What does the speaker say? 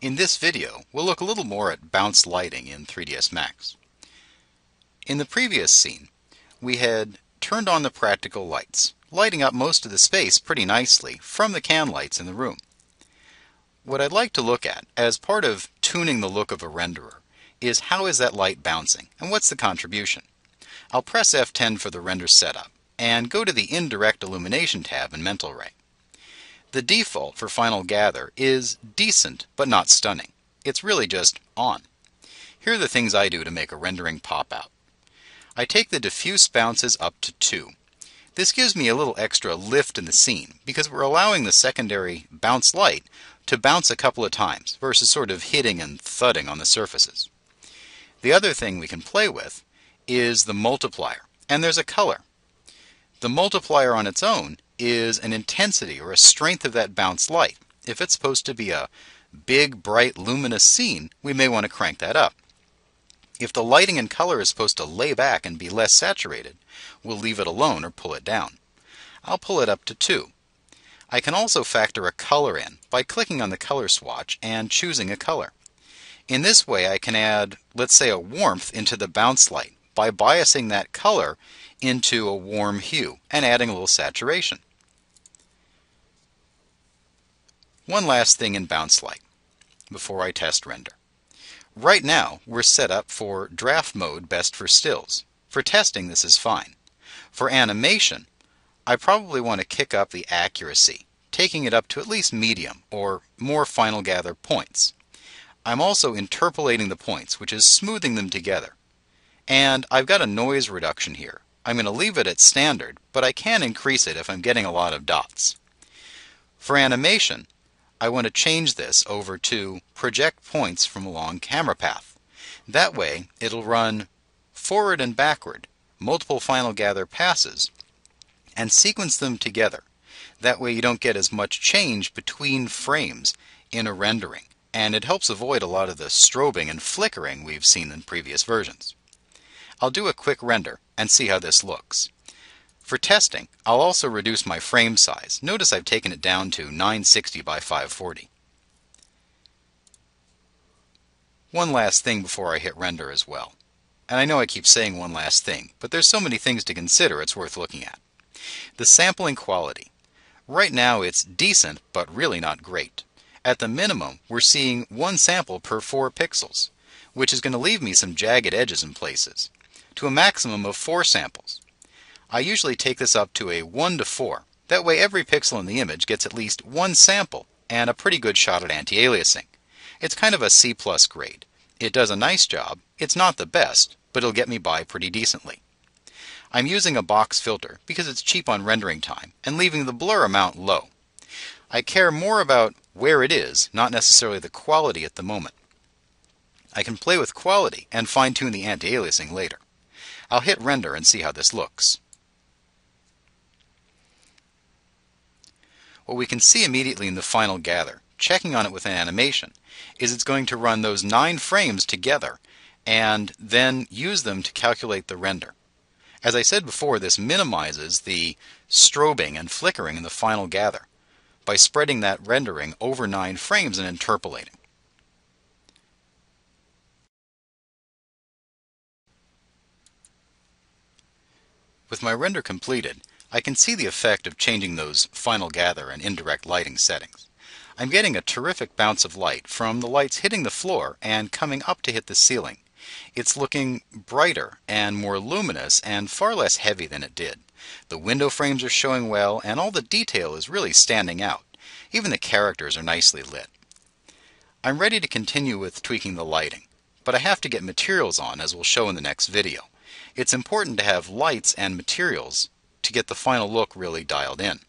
In this video, we'll look a little more at bounce lighting in 3ds Max. In the previous scene, we had turned on the practical lights, lighting up most of the space pretty nicely from the can lights in the room. What I'd like to look at, as part of tuning the look of a renderer, is how is that light bouncing, and what's the contribution? I'll press F10 for the render setup, and go to the Indirect Illumination tab in Mental Ray. The default for Final Gather is decent, but not stunning. It's really just on. Here are the things I do to make a rendering pop out. I take the diffuse bounces up to 2. This gives me a little extra lift in the scene, because we're allowing the secondary bounce light to bounce a couple of times, versus sort of hitting and thudding on the surfaces. The other thing we can play with is the multiplier, and there's a color. The multiplier on its own is an intensity or a strength of that bounce light. If it's supposed to be a big, bright, luminous scene, we may want to crank that up. If the lighting and color is supposed to lay back and be less saturated, we'll leave it alone or pull it down. I'll pull it up to 2. I can also factor a color in by clicking on the color swatch and choosing a color. In this way I can add, let's say, a warmth into the bounce light by biasing that color into a warm hue and adding a little saturation. One last thing in bounce light before I test render. Right now we're set up for draft mode, best for stills. For testing this is fine. For animation, I probably want to kick up the accuracy, taking it up to at least medium or more Final Gather points. I'm also interpolating the points, which is smoothing them together. And I've got a noise reduction here. I'm going to leave it at standard, but I can increase it if I'm getting a lot of dots. For animation, I want to change this over to project points from along camera path. That way it'll run forward and backward, multiple Final Gather passes, and sequence them together. That way you don't get as much change between frames in a rendering, and it helps avoid a lot of the strobing and flickering we've seen in previous versions. I'll do a quick render and see how this looks. For testing, I'll also reduce my frame size. Notice I've taken it down to 960 by 540. One last thing before I hit render as well. And I know I keep saying one last thing, but there's so many things to consider it's worth looking at. The sampling quality. Right now it's decent, but really not great. At the minimum, we're seeing 1 sample per 4 pixels, which is going to leave me some jagged edges in places, to a maximum of 4 samples. I usually take this up to a 1 to 4. That way every pixel in the image gets at least 1 sample and a pretty good shot at anti-aliasing. It's kind of a C+ grade. It does a nice job. It's not the best, but it'll get me by pretty decently. I'm using a box filter because it's cheap on rendering time and leaving the blur amount low. I care more about where it is, not necessarily the quality at the moment. I can play with quality and fine-tune the anti-aliasing later. I'll hit render and see how this looks. What we can see immediately in the Final Gather, checking on it with an animation, is it's going to run those 9 frames together and then use them to calculate the render. As I said before, this minimizes the strobing and flickering in the Final Gather by spreading that rendering over 9 frames and interpolating. With my render completed, I can see the effect of changing those Final Gather and indirect lighting settings. I'm getting a terrific bounce of light from the lights hitting the floor and coming up to hit the ceiling. It's looking brighter and more luminous and far less heavy than it did. The window frames are showing well and all the detail is really standing out. Even the characters are nicely lit. I'm ready to continue with tweaking the lighting, but I have to get materials on, as we'll show in the next video. It's important to have lights and materials to get the final look really dialed in.